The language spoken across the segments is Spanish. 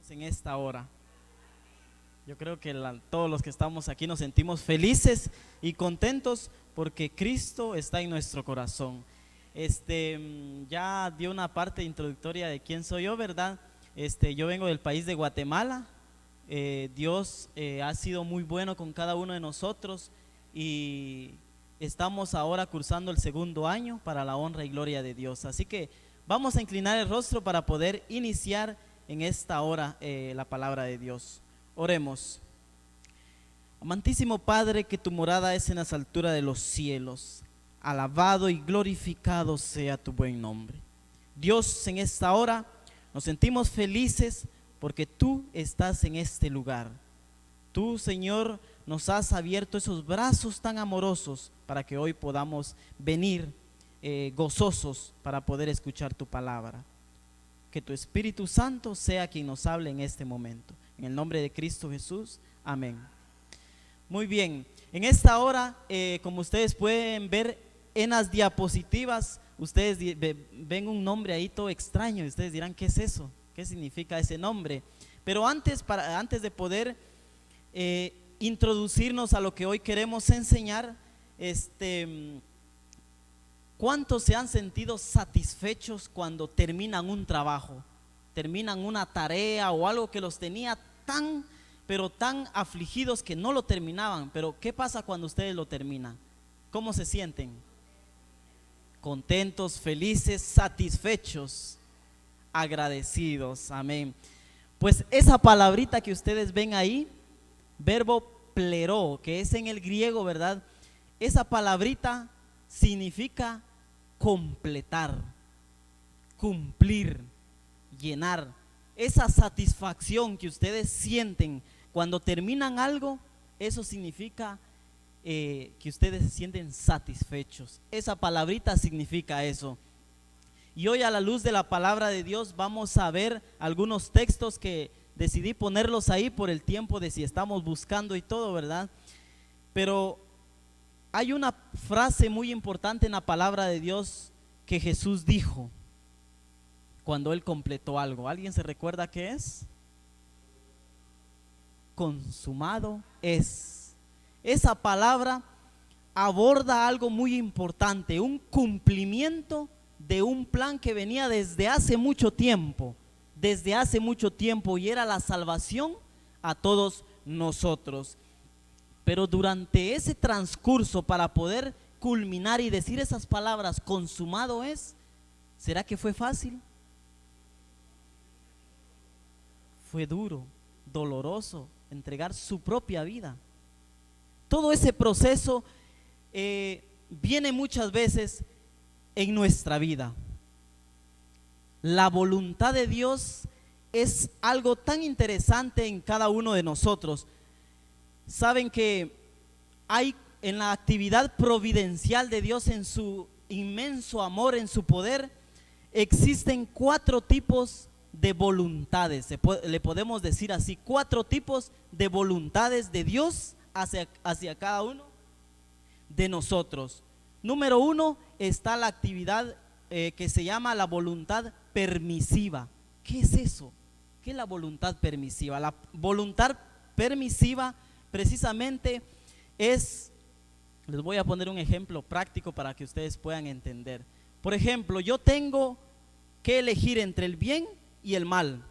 En esta hora. Yo creo que todos los que estamos aquí nos sentimos felices y contentos porque Cristo está en nuestro corazón. Ya dio una parte introductoria de quién soy yo, ¿verdad? Yo vengo del país de Guatemala. Dios ha sido muy bueno con cada uno de nosotros y estamos ahora cursando el segundo año para la honra y gloria de Dios. Así que vamos a inclinar el rostro para poder iniciar en esta hora la palabra de Dios. Oremos. Amantísimo Padre, que tu morada es en las alturas de los cielos, alabado y glorificado sea tu buen nombre. Dios, en esta hora nos sentimos felices porque tú estás en este lugar. Tú, Señor, nos has abierto esos brazos tan amorosos para que hoy podamos venir gozosos para poder escuchar tu palabra. Que tu Espíritu Santo sea quien nos hable en este momento. En el nombre de Cristo Jesús, amén. Muy bien, en esta hora, como ustedes pueden ver en las diapositivas, ustedes ven un nombre ahí todo extraño y ustedes dirán, ¿qué es eso? ¿Qué significa ese nombre? Pero antes de poder introducirnos a lo que hoy queremos enseñar, ¿cuántos se han sentido satisfechos cuando terminan un trabajo, terminan una tarea o algo que los tenía pero tan afligidos que no lo terminaban? Pero ¿qué pasa cuando ustedes lo terminan? ¿Cómo se sienten? Contentos, felices, satisfechos, agradecidos. Amén. Pues esa palabrita que ustedes ven ahí, verbo pleró, que es en el griego, ¿verdad? Esa palabrita significa completar, cumplir, llenar. Esa satisfacción que ustedes sienten cuando terminan algo, eso significa que ustedes se sienten satisfechos. Esa palabrita significa eso. Y hoy, a la luz de la palabra de Dios, vamos a ver algunos textos que decidí ponerlos ahí por el tiempo de si estamos buscando y todo, ¿verdad? Pero hay una frase muy importante en la palabra de Dios que Jesús dijo cuando Él completó algo. ¿Alguien se recuerda qué es? Consumado es. Esa palabra aborda algo muy importante, un cumplimiento de un plan que venía desde hace mucho tiempo, y era la salvación a todos nosotros. Pero durante ese transcurso, para poder culminar y decir esas palabras, consumado es, ¿será que fue fácil? Fue duro, doloroso, entregar su propia vida. Todo ese proceso viene muchas veces en nuestra vida. La voluntad de Dios es algo tan interesante en cada uno de nosotros. Saben que hay en la actividad providencial de Dios, en su inmenso amor, en su poder, existen 4 tipos de voluntades, le podemos decir así, 4 tipos de voluntades de Dios hacia cada uno de nosotros. Número 1 está la actividad que se llama la voluntad permisiva. ¿Qué es eso? ¿Qué es la voluntad permisiva? La voluntad permisiva precisamente les voy a poner un ejemplo práctico para que ustedes puedan entender. Por ejemplo, yo tengo que elegir entre el bien y el mal.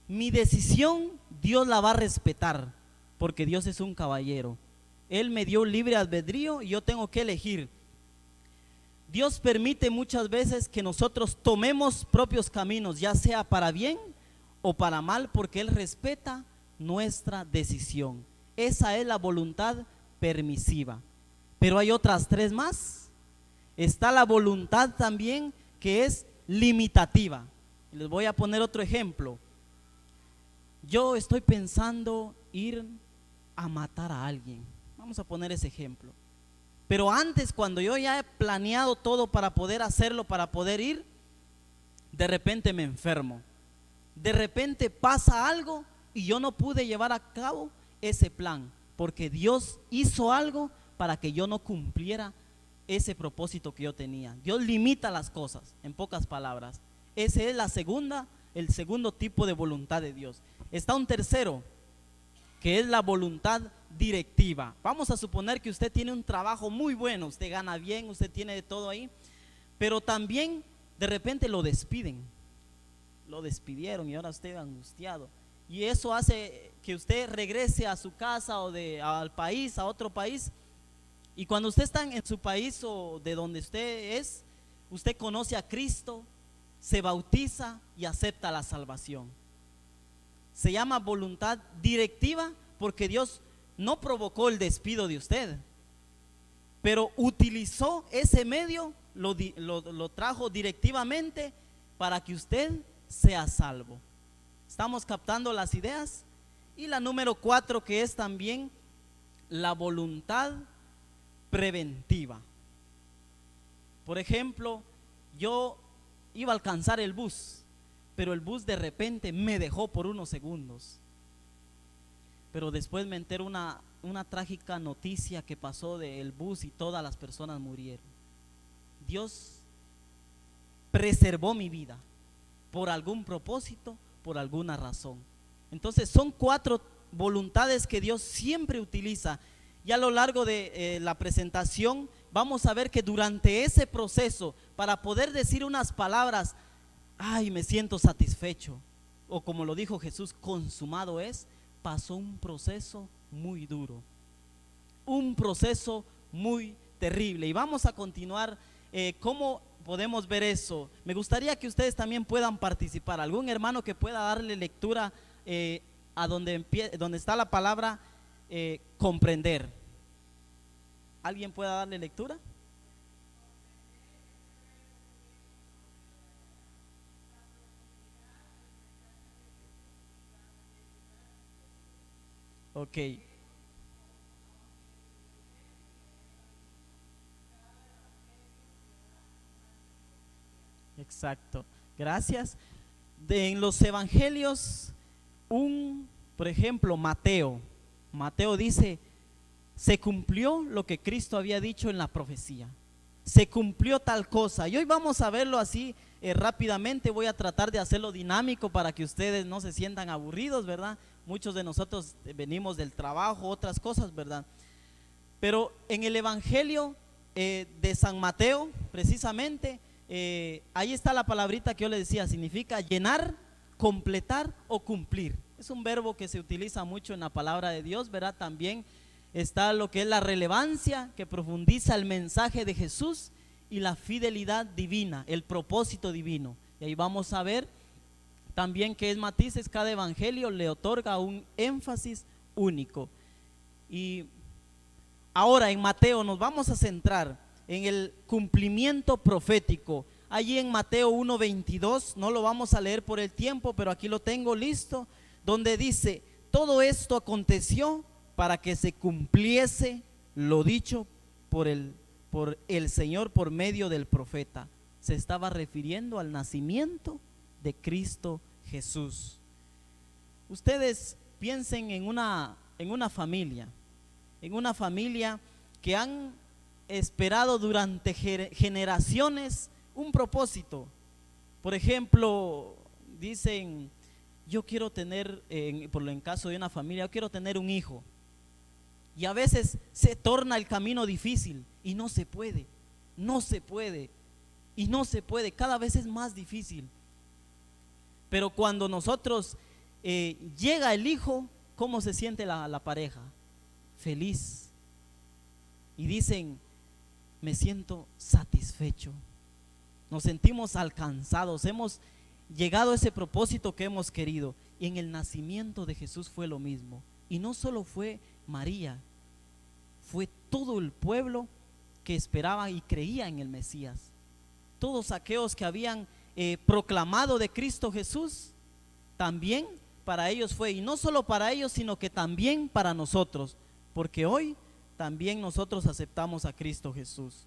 Mi decisión Dios la va a respetar, porque Dios es un caballero. Él me dio libre albedrío y yo tengo que elegir. Dios permite muchas veces que nosotros tomemos propios caminos, ya sea para bien o para mal, porque Él respeta nuestra decisión. Esa es la voluntad permisiva. Pero hay otras 3 más. Está la voluntad también que es limitativa. Les voy a poner otro ejemplo. Yo estoy pensando ir a matar a alguien. Vamos a poner ese ejemplo. Pero antes, cuando yo ya he planeado todo para poder hacerlo, para poder ir, de repente me enfermo. De repente pasa algo y yo no pude llevar a cabo ese plan, porque Dios hizo algo para que yo no cumpliera ese propósito que yo tenía. Dios limita las cosas, en pocas palabras. Esa es la segunda el segundo tipo de voluntad de Dios. Está un tercero, que es la voluntad directiva. Vamos a suponer que usted tiene un trabajo muy bueno, usted gana bien, usted tiene de todo ahí, pero también de repente lo despidieron y ahora usted angustiado. Y eso hace que usted regrese a su casa o al país, a otro país. Y cuando usted está en su país o de donde usted es, usted conoce a Cristo, se bautiza y acepta la salvación. Se llama voluntad directiva porque Dios no provocó el despido de usted, pero utilizó ese medio, lo trajo directivamente para que usted sea salvo. ¿Estamos captando las ideas? Y la número 4, que es también la voluntad preventiva. Por ejemplo, yo iba a alcanzar el bus, pero el bus de repente me dejó por unos segundos. Pero después me enteré una trágica noticia que pasó del bus y todas las personas murieron. Dios preservó mi vida por algún propósito, por alguna razón. Entonces son 4 voluntades que Dios siempre utiliza. Y a lo largo de la presentación vamos a ver que durante ese proceso, para poder decir unas palabras, ay, me siento satisfecho, o como lo dijo Jesús, consumado es, pasó un proceso muy duro, un proceso muy terrible. Y vamos a continuar. ¿Cómo podemos ver eso? Me gustaría que ustedes también puedan participar. Algún hermano que pueda darle lectura a donde está la palabra comprender. ¿Alguien pueda darle lectura? Ok. Exacto. Gracias. En los evangelios, por ejemplo, Mateo dice, se cumplió lo que Cristo había dicho en la profecía. Se cumplió tal cosa. Y hoy vamos a verlo así rápidamente. Voy a tratar de hacerlo dinámico para que ustedes no se sientan aburridos, ¿verdad? Muchos de nosotros venimos del trabajo, otras cosas, ¿verdad? Pero en el evangelio de San Mateo, precisamente, ahí está la palabrita que yo le decía, significa llenar, completar o cumplir. Es un verbo que se utiliza mucho en la palabra de Dios, ¿verdad? También está lo que es la relevancia, que profundiza el mensaje de Jesús, y la fidelidad divina, el propósito divino. Y ahí vamos a ver también que es matices, cada evangelio le otorga un énfasis único. Y ahora en Mateo nos vamos a centrar en el cumplimiento profético. Allí en Mateo 1:22, no lo vamos a leer por el tiempo, pero aquí lo tengo listo, donde dice, todo esto aconteció para que se cumpliese lo dicho por el Señor por medio del profeta. Se estaba refiriendo al nacimiento de Cristo Jesús. Ustedes piensen en una familia que han esperado durante generaciones un propósito. Por ejemplo, dicen, yo quiero tener, en caso de una familia, yo quiero tener un hijo. Y a veces se torna el camino difícil y no se puede, cada vez es más difícil. Pero cuando nosotros llega el hijo, ¿cómo se siente la pareja? Feliz. Y dicen, me siento satisfecho. Nos sentimos alcanzados, hemos llegado a ese propósito que hemos querido. Y en el nacimiento de Jesús fue lo mismo. Y no solo fue María, fue todo el pueblo que esperaba y creía en el Mesías. Todos aquellos que habían proclamado de Cristo Jesús, también para ellos fue, y no solo para ellos, sino que también para nosotros, porque hoy también nosotros aceptamos a Cristo Jesús.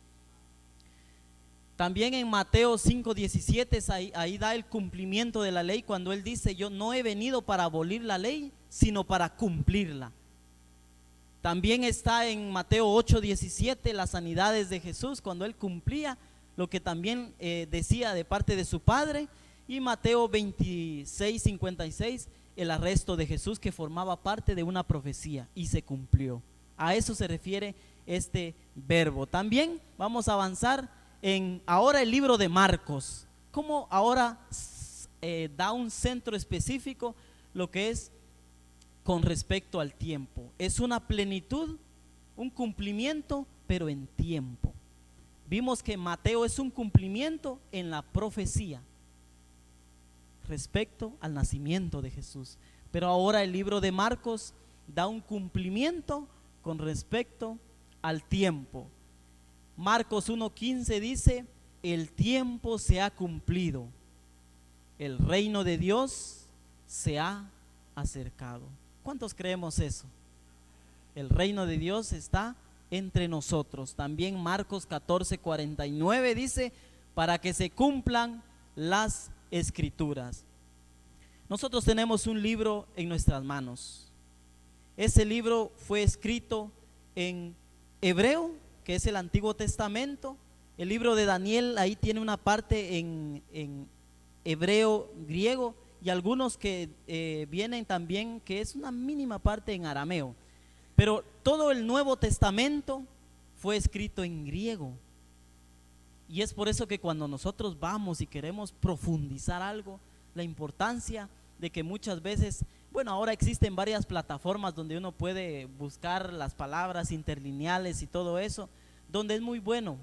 También en Mateo 5:17, ahí da el cumplimiento de la ley, cuando él dice, yo no he venido para abolir la ley, sino para cumplirla. También está en Mateo 8:17 las sanidades de Jesús, cuando él cumplía lo que también decía de parte de su Padre. Y Mateo 26:56, el arresto de Jesús, que formaba parte de una profecía y se cumplió. A eso se refiere este verbo. También vamos a avanzar en ahora el libro de Marcos, como ahora da un centro específico lo que es con respecto al tiempo. Es una plenitud, un cumplimiento, pero en tiempo. Vimos que Mateo es un cumplimiento en la profecía respecto al nacimiento de Jesús, pero ahora el libro de Marcos da un cumplimiento con respecto al tiempo. Marcos 1:15 dice: el tiempo se ha cumplido, el reino de Dios se ha acercado. ¿Cuántos creemos eso? El reino de Dios está entre nosotros. También Marcos 14:49 dice: para que se cumplan las escrituras. Nosotros tenemos un libro en nuestras manos. Ese libro fue escrito en hebreo, que es el Antiguo Testamento. El libro de Daniel ahí tiene una parte en hebreo griego, y algunos que vienen también, que es una mínima parte en arameo. Pero todo el Nuevo Testamento fue escrito en griego. Y es por eso que cuando nosotros vamos y queremos profundizar algo, la importancia de que muchas veces, bueno, ahora existen varias plataformas donde uno puede buscar las palabras interlineales y todo eso, donde es muy bueno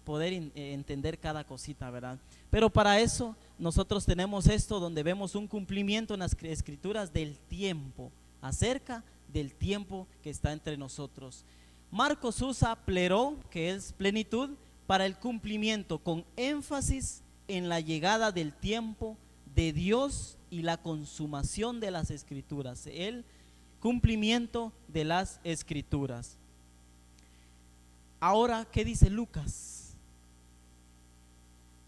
poder entender cada cosita, ¿verdad? Pero para eso nosotros tenemos esto, donde vemos un cumplimiento en las escrituras del tiempo, acerca del tiempo que está entre nosotros. Marcos usa pleró, que es plenitud, para el cumplimiento, con énfasis en la llegada del tiempo de Dios y la consumación de las escrituras, el cumplimiento de las escrituras. Ahora, ¿qué dice Lucas?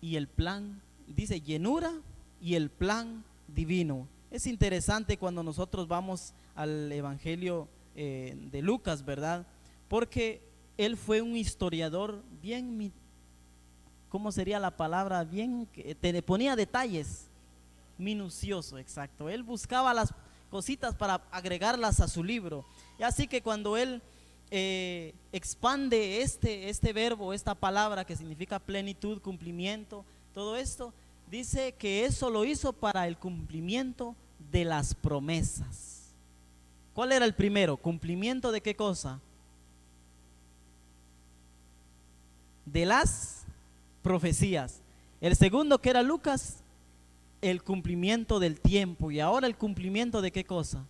Y el plan, dice llenura y el plan divino. Es interesante cuando nosotros vamos al Evangelio de Lucas, ¿verdad? Porque él fue un historiador bien, ¿cómo sería la palabra? Bien, que te ponía detalles, minucioso, exacto. Él buscaba las cositas para agregarlas a su libro. Y así que cuando él expande este verbo, esta palabra que significa plenitud, cumplimiento, todo esto, dice que eso lo hizo para el cumplimiento de las promesas. ¿Cuál era el primero? ¿Cumplimiento de qué cosa? De las profecías. El segundo, que era Lucas, el cumplimiento del tiempo. Y ahora el cumplimiento de qué cosa?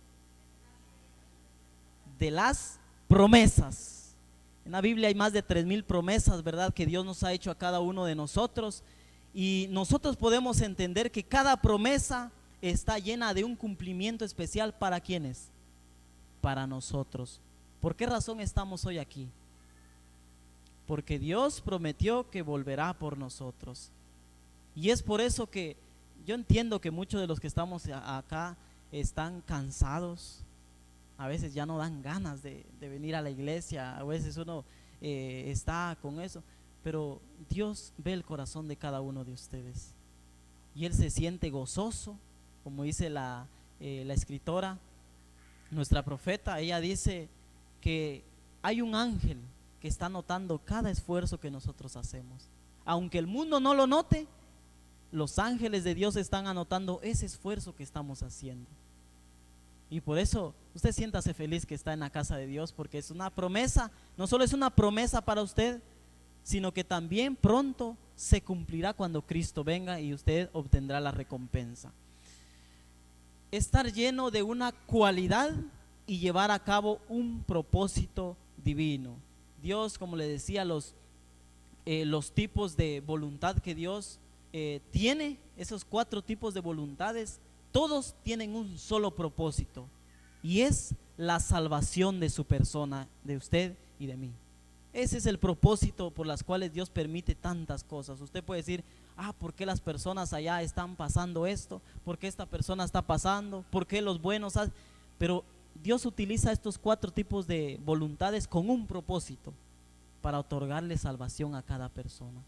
De las promesas. En la Biblia hay más de 3,000 promesas, ¿verdad?, que Dios nos ha hecho a cada uno de nosotros. Y nosotros podemos entender que cada promesa está llena de un cumplimiento especial. ¿Para quiénes? Para nosotros. ¿Por qué razón estamos hoy aquí? Porque Dios prometió que volverá por nosotros. Y es por eso que yo entiendo que muchos de los que estamos acá están cansados. A veces ya no dan ganas de venir a la iglesia. A veces uno está con eso. Pero Dios ve el corazón de cada uno de ustedes. Y Él se siente gozoso, como dice la escritora, nuestra profeta. Ella dice que hay un ángel que está notando cada esfuerzo que nosotros hacemos. Aunque el mundo no lo note, los ángeles de Dios están anotando ese esfuerzo que estamos haciendo. Y por eso usted siéntase feliz que está en la casa de Dios, porque es una promesa. No solo es una promesa para usted, sino que también pronto se cumplirá cuando Cristo venga y usted obtendrá la recompensa. Estar lleno de una cualidad y llevar a cabo un propósito divino. Dios, como le decía, los tipos de voluntad que Dios tiene, esos 4 tipos de voluntades, todos tienen un solo propósito, y es la salvación de su persona, de usted y de mí. Ese es el propósito por las cuales Dios permite tantas cosas. Usted puede decir: ¿por qué las personas allá están pasando esto? ¿Por qué esta persona está pasando? ¿Por qué los buenos hacen? Pero Dios utiliza estos 4 tipos de voluntades con un propósito, para otorgarle salvación a cada persona.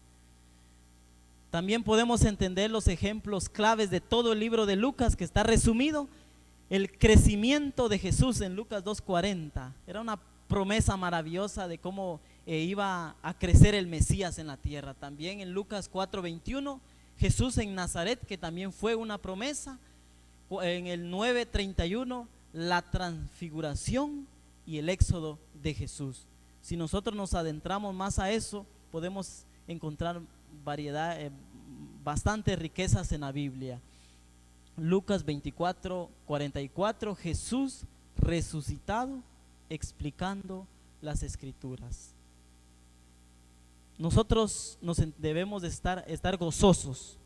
También podemos entender los ejemplos claves de todo el libro de Lucas, que está resumido. El crecimiento de Jesús en Lucas 2:40. Era una promesa maravillosa de cómo iba a crecer el Mesías en la tierra. También en Lucas 4:21, Jesús en Nazaret, que también fue una promesa. En el 9:31, la transfiguración y el éxodo de Jesús. Si nosotros nos adentramos más a eso, podemos encontrar variedad, bastantes riquezas en la Biblia. Lucas 24:44, Jesús resucitado explicando las escrituras. Nosotros debemos de estar gozosos,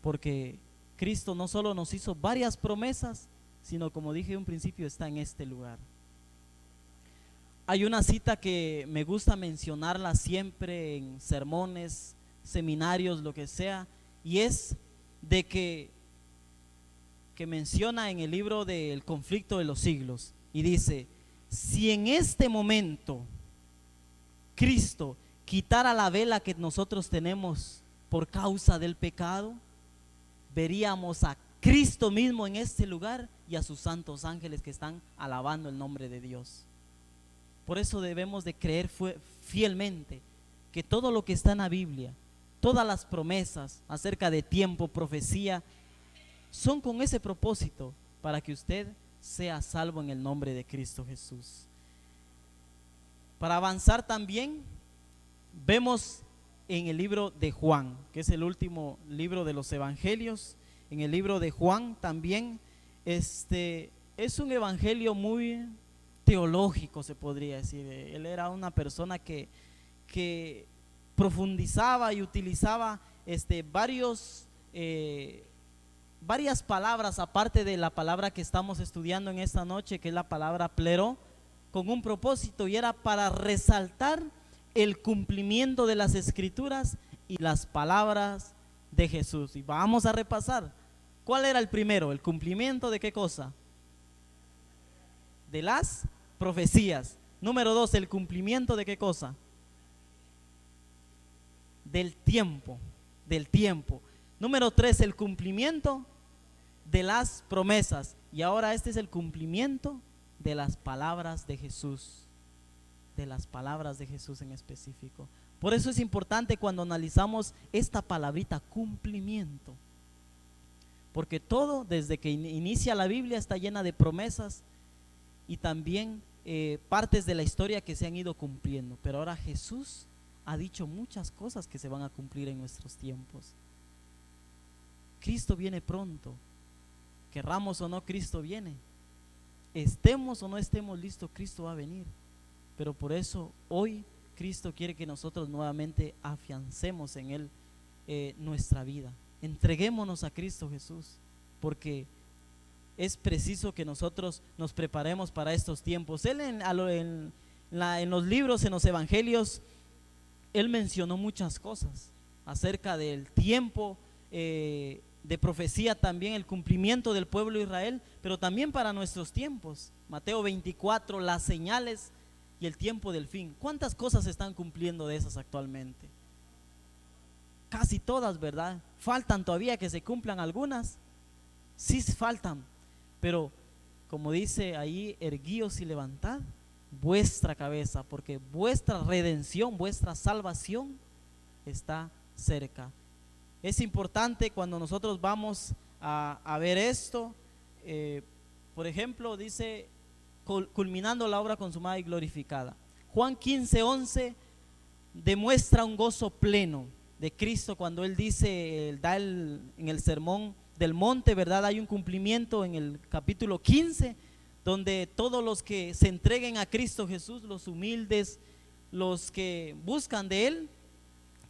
porque Cristo no solo nos hizo varias promesas, sino, como dije en un principio, está en este lugar. Hay una cita que me gusta mencionarla siempre en sermones, seminarios, lo que sea, y es de que menciona en el libro del conflicto de los siglos, y dice: si en este momento Cristo quitara la vela que nosotros tenemos por causa del pecado, veríamos a Cristo mismo en este lugar y a sus santos ángeles que están alabando el nombre de Dios. Por eso debemos de creer fielmente que todo lo que está en la Biblia, todas las promesas acerca de tiempo, profecía, son con ese propósito, para que usted sea salvo en el nombre de Cristo Jesús. Para avanzar también, vemos en el libro de Juan, que es el último libro de los evangelios. En el libro de Juan también, es un evangelio muy teológico, se podría decir. Él era una persona que profundizaba y utilizaba varias palabras, aparte de la palabra que estamos estudiando en esta noche, que es la palabra plero, con un propósito, y era para resaltar el cumplimiento de las escrituras y las palabras de Jesús. Y vamos a repasar. ¿Cuál era el primero? ¿El cumplimiento de qué cosa? De las profecías. Número 2, ¿el cumplimiento de qué cosa? Del tiempo. Número 3, el cumplimiento de las promesas. Y ahora este es el cumplimiento de las palabras de Jesús. De las palabras de Jesús en específico. Por eso es importante cuando analizamos esta palabrita, cumplimiento. Porque todo, desde que inicia la Biblia, está llena de promesas y también partes de la historia que se han ido cumpliendo. Pero ahora Jesús ha dicho muchas cosas que se van a cumplir en nuestros tiempos. Cristo viene pronto. Querramos o no, Cristo viene. Estemos o no estemos listos, Cristo va a venir. Pero por eso hoy Cristo quiere que nosotros nuevamente afiancemos en Él nuestra vida. Entreguémonos a Cristo Jesús, porque es preciso que nosotros nos preparemos para estos tiempos. Él en los libros, en los evangelios, Él mencionó muchas cosas acerca del tiempo de profecía, también el cumplimiento del pueblo de Israel, pero también para nuestros tiempos. Mateo 24, las señales y el tiempo del fin. ¿Cuántas cosas se están cumpliendo de esas actualmente? Casi todas, ¿verdad? Faltan todavía que se cumplan algunas. Sí faltan, pero como dice ahí, erguíos y levantad vuestra cabeza, porque vuestra redención, vuestra salvación está cerca. Es importante cuando nosotros vamos a ver esto, por ejemplo, dice, culminando la obra consumada y glorificada. Juan 15:11 demuestra un gozo pleno de Cristo cuando Él dice, en el sermón del monte, ¿verdad? Hay un cumplimiento en el capítulo 15, donde todos los que se entreguen a Cristo Jesús, los humildes, los que buscan de Él,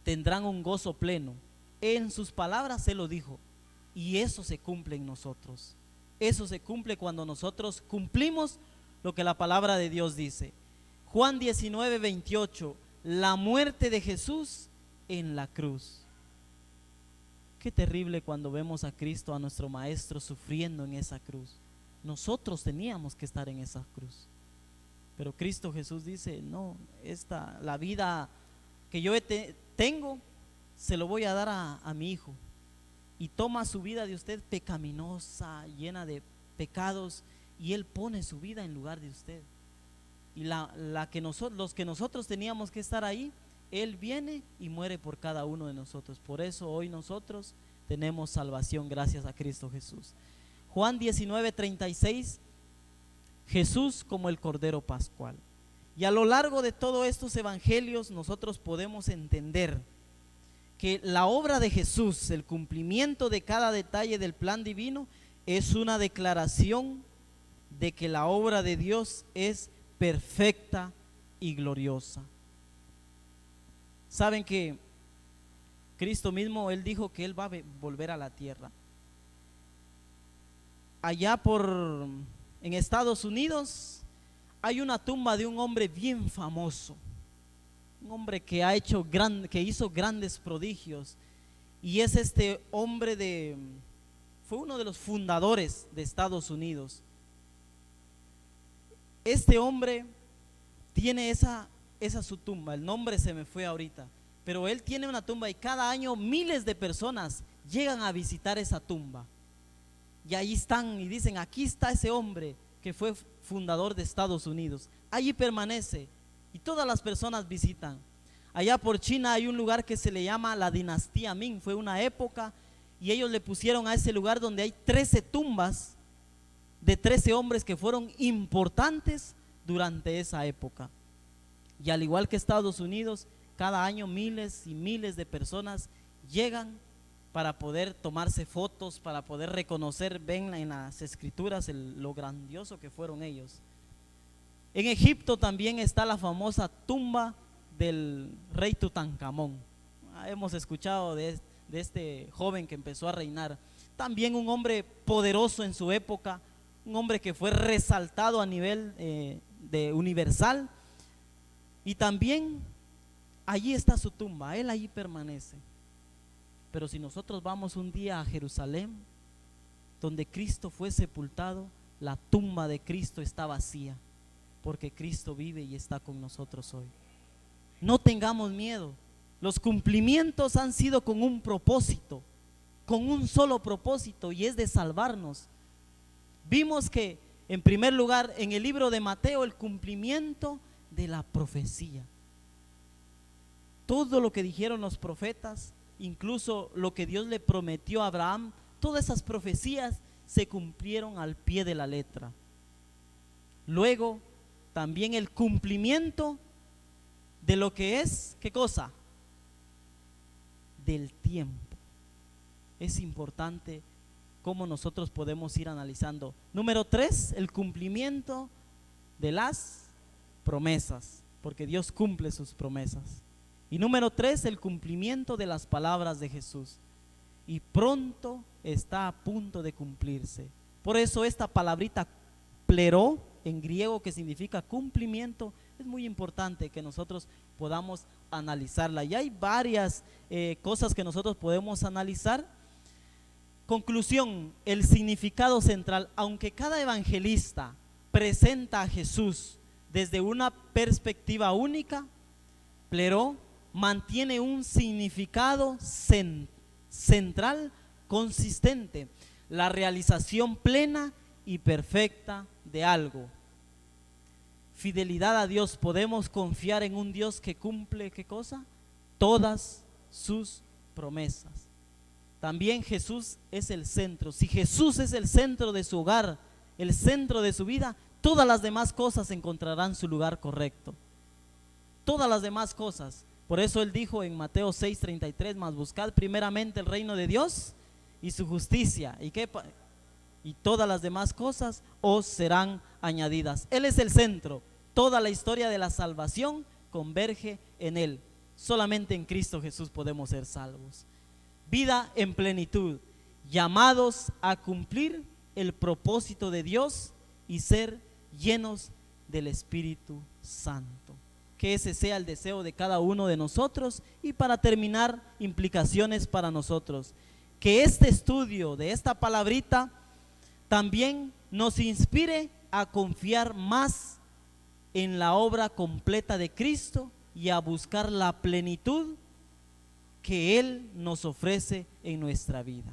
tendrán un gozo pleno. En sus palabras Él lo dijo, y eso se cumple en nosotros. Eso se cumple cuando nosotros cumplimos lo que la palabra de Dios dice. Juan 19:28, la muerte de Jesús en la cruz. Qué terrible cuando vemos a Cristo, a nuestro Maestro, sufriendo en esa cruz. Nosotros teníamos que estar en esa cruz, pero Cristo Jesús dice, no, la vida que yo tengo se lo voy a dar a mi hijo, y toma su vida de usted pecaminosa, llena de pecados, y él pone su vida en lugar de usted. Y los que nosotros teníamos que estar ahí, él viene y muere por cada uno de nosotros. Por eso hoy nosotros tenemos salvación gracias a Cristo Jesús. Juan 19:36, Jesús como el Cordero Pascual. Y a lo largo de todos estos evangelios nosotros podemos entender que la obra de Jesús, el cumplimiento de cada detalle del plan divino, es una declaración de que la obra de Dios es perfecta y gloriosa. Saben que Cristo mismo, Él dijo que Él va a volver a la tierra. Allá en Estados Unidos hay una tumba de un hombre bien famoso, un hombre que hizo grandes prodigios, y es este hombre fue uno de los fundadores de Estados Unidos. Este hombre tiene esa su tumba, el nombre se me fue ahorita, pero él tiene una tumba y cada año miles de personas llegan a visitar esa tumba. Y ahí están y dicen, aquí está ese hombre que fue fundador de Estados Unidos. Allí permanece y todas las personas visitan. Allá por China hay un lugar que se le llama la dinastía Ming. Fue una época y ellos le pusieron a ese lugar donde hay 13 tumbas de 13 hombres que fueron importantes durante esa época. Y al igual que Estados Unidos, cada año miles y miles de personas llegan para poder tomarse fotos, para poder reconocer, ven en las escrituras lo grandioso que fueron ellos. En Egipto también está la famosa tumba del rey Tutankamón. Hemos escuchado de este joven que empezó a reinar. También un hombre poderoso en su época, un hombre que fue resaltado a nivel de universal. Y también allí está su tumba, él allí permanece. Pero si nosotros vamos un día a Jerusalén, donde Cristo fue sepultado, la tumba de Cristo está vacía, porque Cristo vive y está con nosotros hoy. No tengamos miedo. Los cumplimientos han sido con un propósito, con un solo propósito, y es de salvarnos. Vimos que en primer lugar en el libro de Mateo, el cumplimiento de la profecía. Todo lo que dijeron los profetas, incluso lo que Dios le prometió a Abraham, todas esas profecías se cumplieron al pie de la letra. Luego también el cumplimiento de lo que es, ¿qué cosa? Del tiempo. Es importante cómo nosotros podemos ir analizando. Número 3, el cumplimiento de las promesas, porque Dios cumple sus promesas. Y número 3, el cumplimiento de las palabras de Jesús. Y pronto está a punto de cumplirse. Por eso esta palabrita pleró en griego, que significa cumplimiento, es muy importante que nosotros podamos analizarla. Y hay varias cosas que nosotros podemos analizar. Conclusión, el significado central. Aunque cada evangelista presenta a Jesús desde una perspectiva única, pleró mantiene un significado central consistente: la realización plena y perfecta de algo. Fidelidad a Dios. Podemos confiar en un Dios que cumple, ¿qué cosa? Todas sus promesas. También Jesús es el centro. Si Jesús es el centro de su hogar, el centro de su vida, todas las demás cosas encontrarán su lugar correcto. Todas las demás cosas. Por eso Él dijo en Mateo 6:33, mas buscad primeramente el reino de Dios y su justicia, y todas las demás cosas os serán añadidas. Él es el centro. Toda la historia de la salvación converge en Él. Solamente en Cristo Jesús podemos ser salvos. Vida en plenitud, llamados a cumplir el propósito de Dios y ser llenos del Espíritu Santo. Que ese sea el deseo de cada uno de nosotros. Y para terminar, implicaciones para nosotros. Que este estudio de esta palabrita también nos inspire a confiar más en la obra completa de Cristo y a buscar la plenitud que Él nos ofrece en nuestra vida.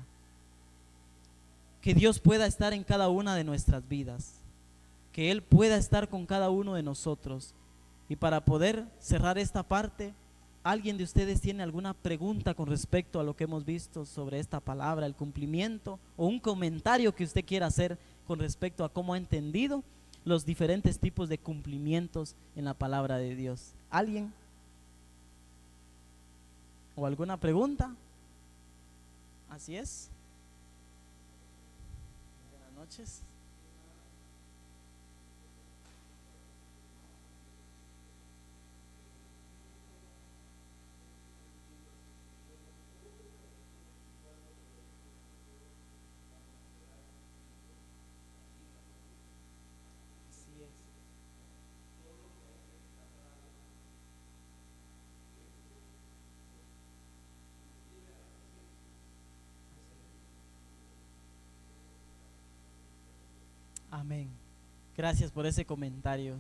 Que Dios pueda estar en cada una de nuestras vidas, que Él pueda estar con cada uno de nosotros. Y para poder cerrar esta parte, ¿alguien de ustedes tiene alguna pregunta con respecto a lo que hemos visto sobre esta palabra, el cumplimiento, o un comentario que usted quiera hacer con respecto a cómo ha entendido los diferentes tipos de cumplimientos en la palabra de Dios? ¿Alguien? ¿O alguna pregunta? Así es. Buenas noches. Así es. Amén. Gracias por ese comentario.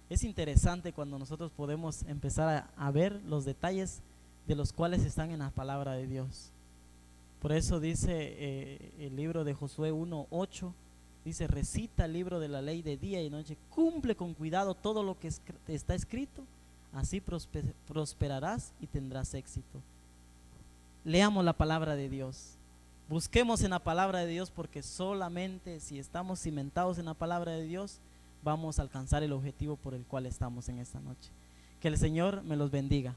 Es interesante cuando nosotros podemos empezar a ver los detalles de los cuales están en la palabra de Dios. Por eso dice el libro de Josué 1:8, dice: recita el libro de la ley de día y noche, cumple con cuidado todo lo que está escrito, así prosperarás y tendrás éxito. Leamos la palabra de Dios. Busquemos en la palabra de Dios, porque solamente si estamos cimentados en la palabra de Dios vamos a alcanzar el objetivo por el cual estamos en esta noche. Que el Señor me los bendiga.